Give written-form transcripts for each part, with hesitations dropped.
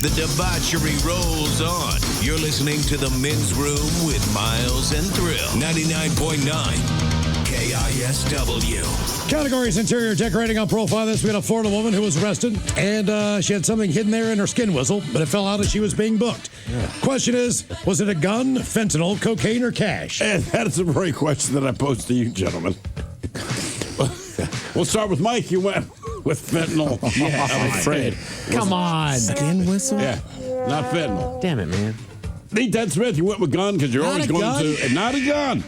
The debauchery rolls on. You're listening to The Men's Room with Miles and Thrill. 99.9 KISW. Categories: interior decorating on profile. This we had a Florida woman who was arrested, and she had something hidden there in her skin whistle, but it fell out as she was being booked. Yeah. Question is, was it a gun, fentanyl, cocaine, or cash? And that's a very question that I posed to you, gentlemen. We'll start with Mike. You went with fentanyl. Yeah, I'm afraid. Come on. Skin whistle? Yeah, not fentanyl. Damn it, man. Ted Smith, you went with gun because you're Not always a going gun? to. Not a gun.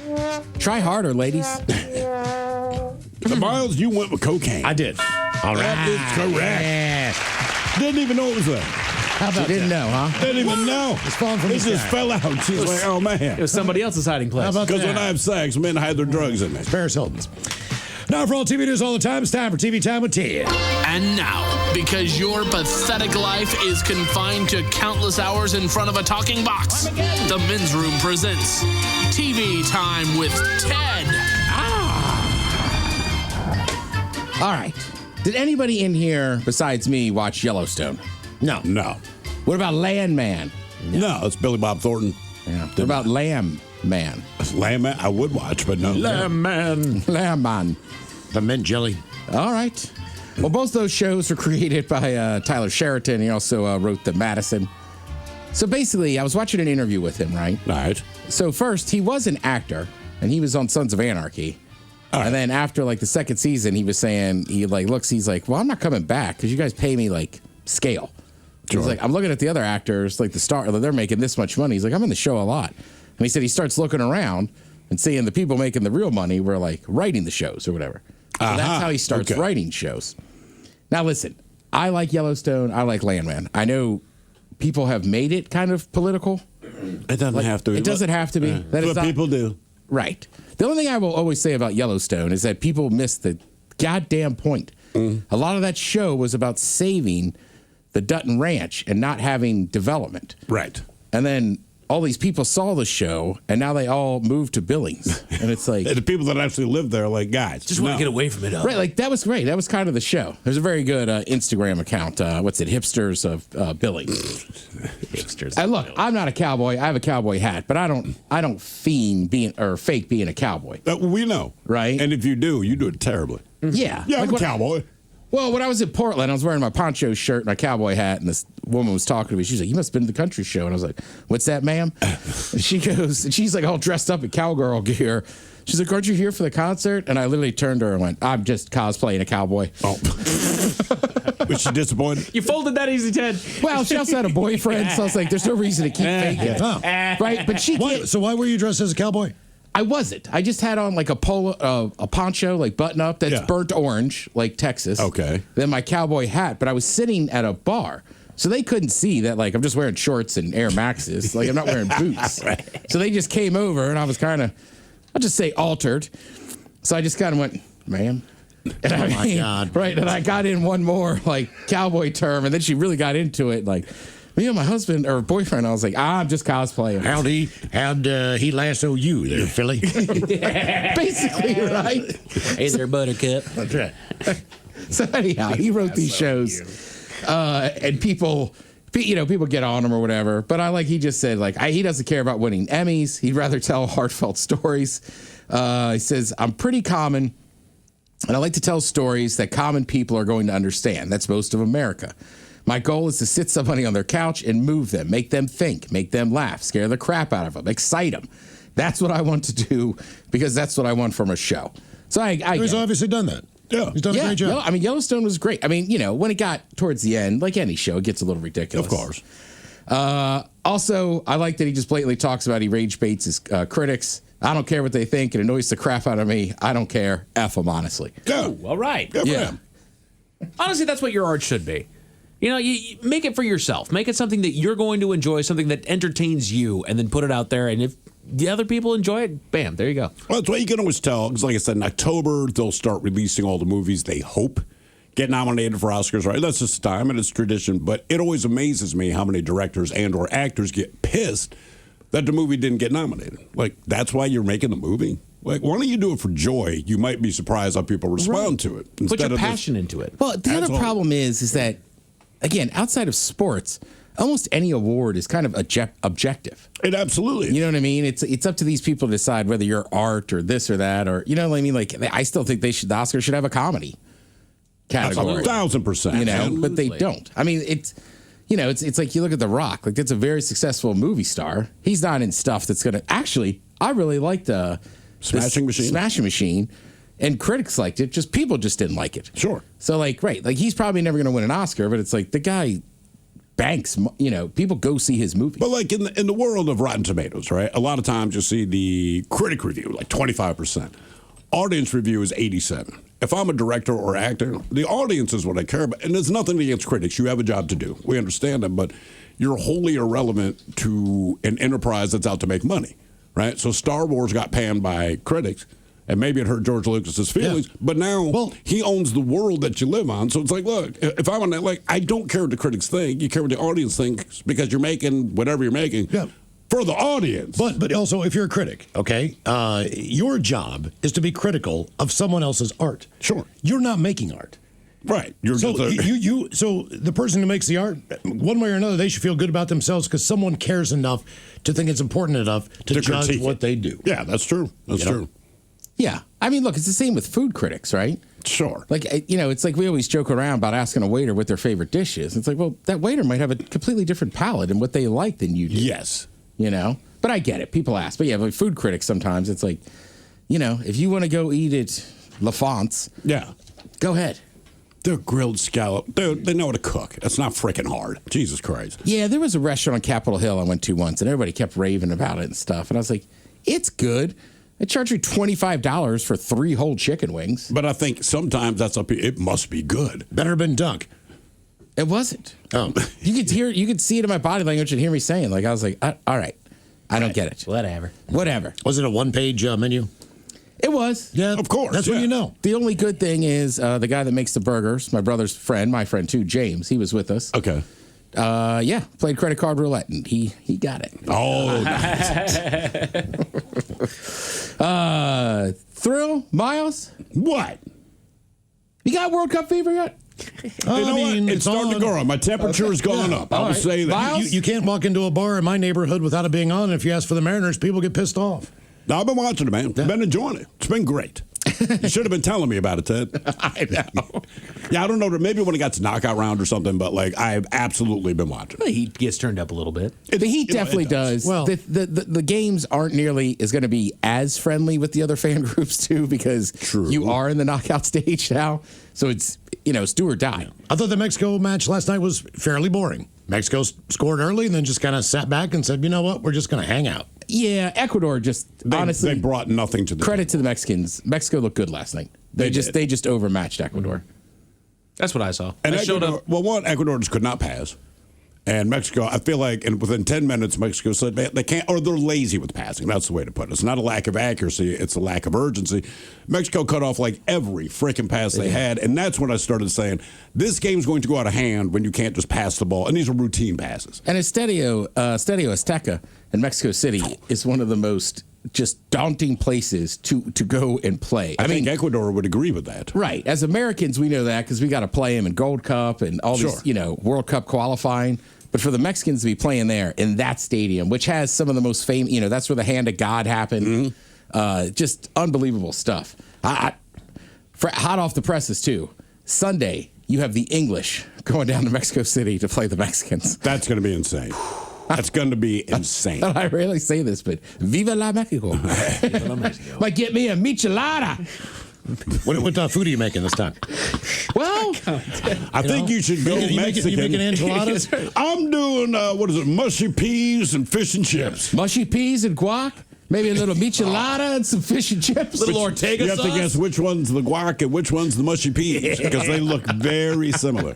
Try harder, ladies. Miles, you went with cocaine. I did. All right. That is correct. Yeah. Didn't even know it was there. How about You didn't that? know, huh? Didn't even know. It's falling from It the just sky. fell out. She's like, oh, It man. was somebody else's hiding place. How about Because that? when I have sex, men hide their drugs in it. Paris Hilton's. Now, for all TV news all the time, it's time for TV Time with Tia. And now, because your pathetic life is confined to countless hours in front of a talking box, the Men's Room presents TV Time with Ted. All right. Did anybody in here besides me watch Yellowstone? No. No. What about Landman? No, it's Billy Bob Thornton. Yeah. What about Lamb Man? Lamb, I would watch, but no. Man. Lamb Man. The mint jelly. All right. Well, both those shows were created by Tyler Sheraton. He also wrote The Madison. So basically, I was watching an interview with him, right? All right. So first, he was an actor, and he was on Sons of Anarchy. All right. And then after like the second season, he was saying, he's like, well, I'm not coming back because you guys pay me like scale. Sure. He's like, I'm looking at the other actors, like the star, they're making this much money. He's like, I'm in the show a lot. And he said he starts looking around and seeing the people making the real money were like writing the shows or whatever. So that's how he starts writing shows. Now, listen, I like Yellowstone. I like Landman. I know people have made it kind of political. It doesn't have to be. It doesn't have to be. That is But not- people do. Right. The only thing I will always say about Yellowstone is that people miss the goddamn point. A lot of that show was about saving the Dutton Ranch and not having development. Right. And then all these people saw the show, and now they all moved to Billings. And it's like... The people that actually live there are like, guys. Just want to get away from it. Right, like that was great. That was kind of the show. There's a very good Instagram account. What's it? Hipsters of Billings. Hipsters. And look, I'm not a cowboy. I have a cowboy hat, but I don't fiend being or fake being a cowboy. We know. Right. And if you do it terribly. Yeah. Yeah, I'm Like a cowboy. Well, when I was in Portland, I was wearing my poncho shirt and my cowboy hat, and this woman was talking to me. She's like, "You must have been to the country show." And I was like, "What's that, ma'am?" And she goes, and she's like all dressed up in cowgirl gear. She's like, "Aren't you here for the concert?" And I literally turned to her and went, "I'm just cosplaying a cowboy." Oh. Was she disappointed? You folded that easy, Ted. Well, she also had a boyfriend, so I was like, "There's no reason to keep faking it." Oh. Right? But she can't. So why were you dressed as a cowboy? I wasn't. I just had on like a polo, a poncho, like button up that's burnt orange, like Texas. Okay. Then my cowboy hat, but I was sitting at a bar, so they couldn't see that. Like I'm just wearing shorts and Air Maxes. Like I'm not wearing boots. Right. So they just came over, and I was kind of, I'll just say altered. So I just kind of went, "Ma'am." And Oh my God. Right. And I got in one more like cowboy term, and then she really got into it, like. Me and my husband or boyfriend, I was like, I'm just cosplaying. How'd he lasso you there, Philly? Basically, right? Hey there, Buttercup. That's right. So anyhow, he wrote these shows, and people get on him or whatever. But he just said he doesn't care about winning Emmys. He'd rather tell heartfelt stories. He says, I'm pretty common, and I like to tell stories that common people are going to understand. That's most of America. My goal is to sit somebody on their couch and move them, make them think, make them laugh, scare the crap out of them, excite them. That's what I want to do because that's what I want from a show. So I He's obviously done that. Yeah. He's done a great job. Yellowstone was great. I mean, when it got towards the end, like any show, it gets a little ridiculous. Of course. Also, I like that he just blatantly talks about he rage baits his critics. I don't care what they think. It annoys the crap out of me. I don't care. F them, honestly. Go. All right. Good for Yeah. him. Honestly, that's what your art should be. You make it for yourself. Make it something that you're going to enjoy, something that entertains you, and then put it out there. And if the other people enjoy it, bam, there you go. Well, that's what you can always tell. Because like I said, in October, they'll start releasing all the movies they hope get nominated for Oscars, right? That's just time and it's tradition. But it always amazes me how many directors and or actors get pissed that the movie didn't get nominated. Like, that's why you're making the movie? Like, why don't you do it for joy? You might be surprised how people respond to it. Put your passion into it. Well, the other problem is that, again, outside of sports, almost any award is kind of objective. It absolutely. You know what I mean? It's up to these people to decide whether you're art or this or that, or you know what I mean. Like I still think the Oscars should have a comedy category. 1,000%. You know, Absolutely. but they don't. I mean, it's like you look at The Rock. Like that's a very successful movie star. He's not in stuff that's gonna. Actually, I really liked Smashing Machine. Smashing Machine, and critics liked it. Just people just didn't like it. Sure. So like, right, like he's probably never gonna win an Oscar, but it's like the guy banks. You know, people go see his movie. But like in the world of Rotten Tomatoes, right? A lot of times you see the critic review, like 25%. Audience review is 87%. If I'm a director or actor, the audience is what I care about. And there's nothing against critics. You have a job to do. We understand them, but you're wholly irrelevant to an enterprise that's out to make money, right? So Star Wars got panned by critics, and maybe it hurt George Lucas's feelings, but now he owns the world that you live on. So it's like, look, if I'm on that, like, I don't care what the critics think. You care what the audience thinks because you're making whatever you're making. Yeah. For the audience. But also, if you're a critic, okay, your job is to be critical of someone else's art. Sure. You're not making art. Right. You're So just so the person who makes the art, one way or another, they should feel good about themselves because someone cares enough to think it's important enough to judge critique what it. they do. Yeah, that's true. That's You know? true. Yeah. I mean, look, it's the same with food critics, right? Sure. Like, you know, it's like we always joke around about asking a waiter what their favorite dish is. It's like, well, that waiter might have a completely different palate and what they like than you do. Yes. You know? But I get it. People ask. But yeah, but food critics sometimes, it's like, you know, if you want to go eat at La Fonte's, Yeah. go ahead. They're grilled scallop. They know how to cook. It's not freaking hard. Jesus Christ. Yeah, there was a restaurant on Capitol Hill I went to once, and everybody kept raving about it and stuff. And I was like, it's good. They charge you $25 for 3 whole chicken wings. But I think sometimes that's up. It must be good. Better have been Dunk. It wasn't. Oh. You could see it in my body language and hear me saying, like, I was like, all right, I don't get it. Whatever. Whatever. Was it a one-page menu? It was. Yeah, Of course, That's when yeah. you know. The only good thing is the guy that makes the burgers, my brother's friend, my friend too, James, he was with us. Okay. Yeah, played credit card roulette, and he got it. Oh, Thrill, Miles, what? you got World Cup fever yet? You know what? It's starting to go on. My temperature has gone up. I will right. say that. Miles? You can't walk into a bar in my neighborhood without it being on. And if you ask for the Mariners, people get pissed off. No, I've been watching it, man. I've been enjoying it. It's been great. You should have been telling me about it, Ted. I know. Yeah, I don't know. Maybe when it got to knockout round or something, but like I've absolutely been watching. The heat gets turned up a little bit. The Heat You know, definitely it does. does. Well- the games aren't nearly is going to be as friendly with the other fan groups too because True. you are in the knockout stage now. So it's it's do or die. I thought the Mexico match last night was fairly boring. Mexico scored early and then just kind of sat back and said, you know what, we're just going to hang out. Yeah, Ecuador just honestly They brought nothing to the credit to the Mexicans. Mexico looked good last night. They They just overmatched Ecuador. That's what I saw. And I showed Ecuador, up. well, one, Ecuador just could not pass. And Mexico, I feel like, and within 10 minutes, Mexico said they can't, or they're lazy with passing. That's the way to put it. It's not a lack of accuracy, it's a lack of urgency. Mexico cut off like every freaking pass they had. And that's when I started saying, this game's going to go out of hand when you can't just pass the ball. And these are routine passes. And Estadio Azteca in Mexico City is one of the most just daunting places to go and play. I think Ecuador would agree with that. Right. As Americans, we know that because we got to play them in Gold Cup and all Sure. these, World Cup qualifying. But for the Mexicans to be playing there in that stadium, which has some of the most famous, that's where the hand of God happened. Just unbelievable stuff. Hot off the presses, too. Sunday, you have the English going down to Mexico City to play the Mexicans. That's going to be insane. That's going to be insane. I rarely say this, but Viva la Mexico. Might get me a michelada. What food are you making this time? Well, I think you should go You Mexican. making enchiladas? I'm doing, mushy peas and fish and chips. mushy peas and guac. Maybe a little michelada and some fish and chips. Little Ortega You have to sauce? guess which one's the guac and which one's the mushy peas because they look very similar.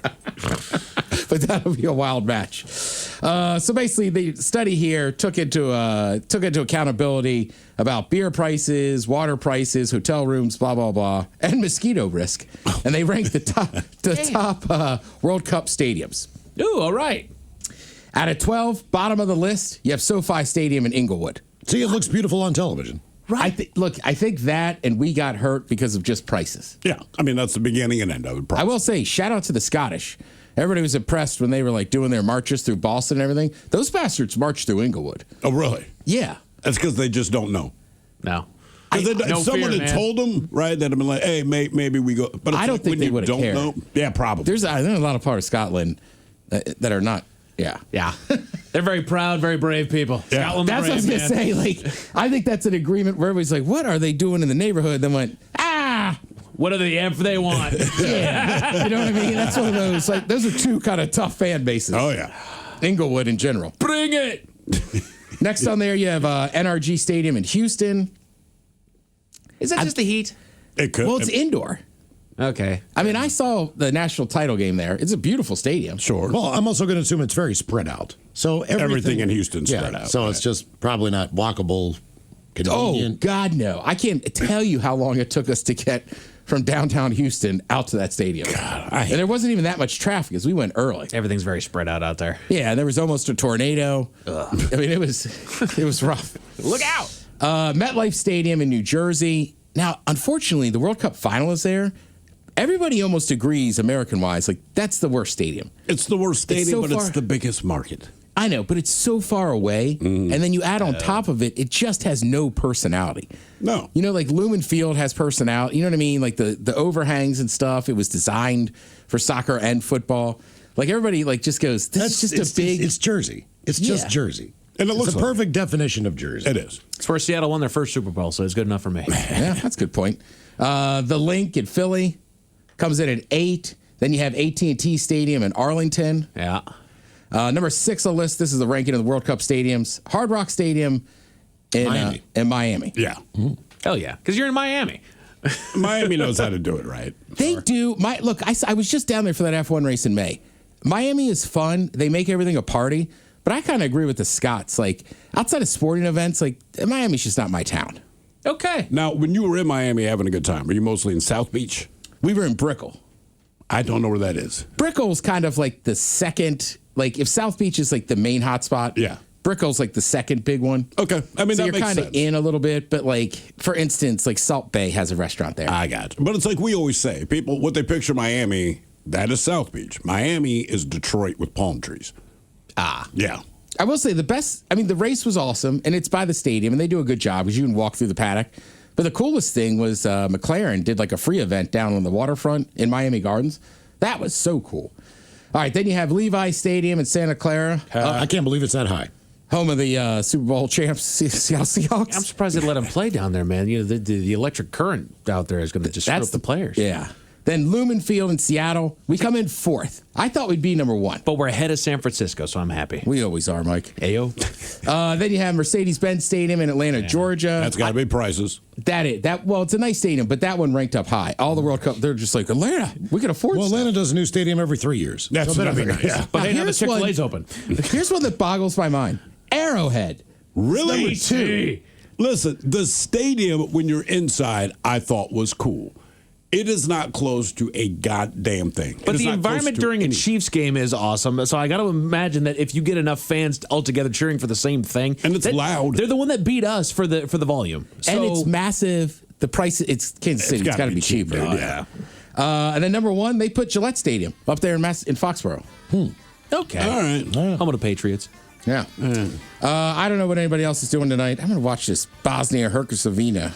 But that'll be a wild match. So basically, the study here took into accountability about beer prices, water prices, hotel rooms, blah blah blah, and mosquito risk, and they ranked the top World Cup stadiums. Ooh, all right. Out of 12, bottom of the list, you have SoFi Stadium in Inglewood. See, it looks beautiful on television. Right. I think that, and we got hurt because of just prices. Yeah, I mean that's the beginning and end of it. I will say, shout out to the Scottish. Everybody was impressed when they were like doing their marches through Boston and everything. Those bastards marched through Inglewood. Oh, really? Yeah. That's because they just don't know. No. If someone had told them, right, that I'd been like, hey, maybe we go. But I don't think they would have cared. Know, yeah, probably. There's a lot of parts of Scotland that are not. Yeah. Yeah. They're very proud, very brave people. Yeah. Scotland, That's what I was going to say. Like, I think that's an agreement where everybody's like, what are they doing in the neighborhood? Then went, what are the amp they want? yeah. You know what I mean? That's one of those, like, those are two kind of tough fan bases. Oh, yeah. Inglewood in general. Bring it. Next on there, you have NRG Stadium in Houston. Is that just the heat? It could. Well, it's indoor. Okay. I mean, I saw the national title game there. It's a beautiful stadium. Sure. Well, I'm also going to assume it's very spread out. So Everything in Houston's spread out. So it's just probably not walkable, Oh, convenient. God, no. I can't tell you how long it took us to get from downtown Houston out to that stadium. And there wasn't even that much traffic because we went early. Everything's very spread out there. Yeah, and there was almost a tornado. I mean, it was rough. Look out. MetLife Stadium in New Jersey. Now, unfortunately, the World Cup final is there. Everybody almost agrees, American-wise, like that's the worst stadium. It's the worst stadium, so but far- it's the biggest market. I know, but it's so far away, and then you add on top of it, it just has no personality. No. You know, like Lumen Field has personality. You know what I mean? Like the overhangs and stuff. It was designed for soccer and football. Like everybody, like just goes. This is just a big. It's Jersey. It's just Yeah. Jersey. And it looks it's a like perfect definition of Jersey. It is. It's where Seattle won their first Super Bowl, so it's good enough for me. Yeah, that's a good point. The Link in Philly comes in at 8. Then you have AT&T Stadium in Arlington. Yeah. Number 6 on the list. This is the ranking of the World Cup stadiums. Hard Rock Stadium in Miami. Yeah. Hell yeah. Because you're in Miami. Miami knows how to do it right. They do. Look, I was just down there for that F1 race in May. Miami is fun. They make everything a party. But I kind of agree with the Scots. Like, outside of sporting events, like, Miami's just not my town. Okay. Now, when you were in Miami having a good time, were you mostly in South Beach? We were in Brickell. I don't know where that is. Brickell's kind of like the second, like, if South Beach is like the main hotspot, Yeah. Brickell's like the second big one. Okay. I mean, So that you're makes kind of sense. in a little bit, but like, for instance, like Salt Bay has a restaurant there. I got you. But it's like we always say, people, what they picture Miami, that is South Beach. Miami is Detroit with palm trees. Yeah. I will say the race was awesome, and it's by the stadium, and they do a good job because you can walk through the paddock. But the coolest thing was McLaren did like a free event down on the waterfront in Miami Gardens. That was so cool. All right, then you have Levi Stadium in Santa Clara, I can't believe it's that high. home of the Super Bowl champs, Seattle Seahawks. I'm surprised they let him play down there, man. You know, the electric current out there is going to disrupt the players. Yeah. Then Lumen Field in Seattle. We come in 4th. I thought we'd be number 1. But we're ahead of San Francisco, so I'm happy. We always are, Mike. Ayo. Then you have Mercedes-Benz Stadium in Atlanta, Georgia. That's got to be prices. Well, it's a nice stadium, but that one ranked up high. All the World Cup, they're just like, Atlanta, we can afford Well, stuff. Atlanta does a new stadium every 3 years. That's so it better be another- nice. yeah. But hey, now the here's Chick-fil-A's one- open. Here's one that boggles my mind. Arrowhead. Really? Number 2. Listen, the stadium, when you're inside, I thought was cool. It is not close to a goddamn thing. It But is the not close environment to during a any- Chiefs game is awesome. So I got to imagine that if you get enough fans all together cheering for the same thing, And it's loud. They're the one that beat us for the volume. So, And it's massive. The price, it's Kansas City. It's got to be cheaper. dude, yeah. And then number 1, they put Gillette Stadium up there in Foxborough. okay. All right. Home of the Patriots. Yeah. I don't know what anybody else is doing tonight. I'm going to watch this Bosnia-Herzegovina.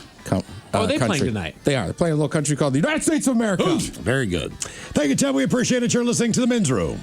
Are they country. playing tonight? They are. They're playing a little country called the United States of America. Very good. Thank you, Tim. We appreciate it. You're listening to the Men's Room.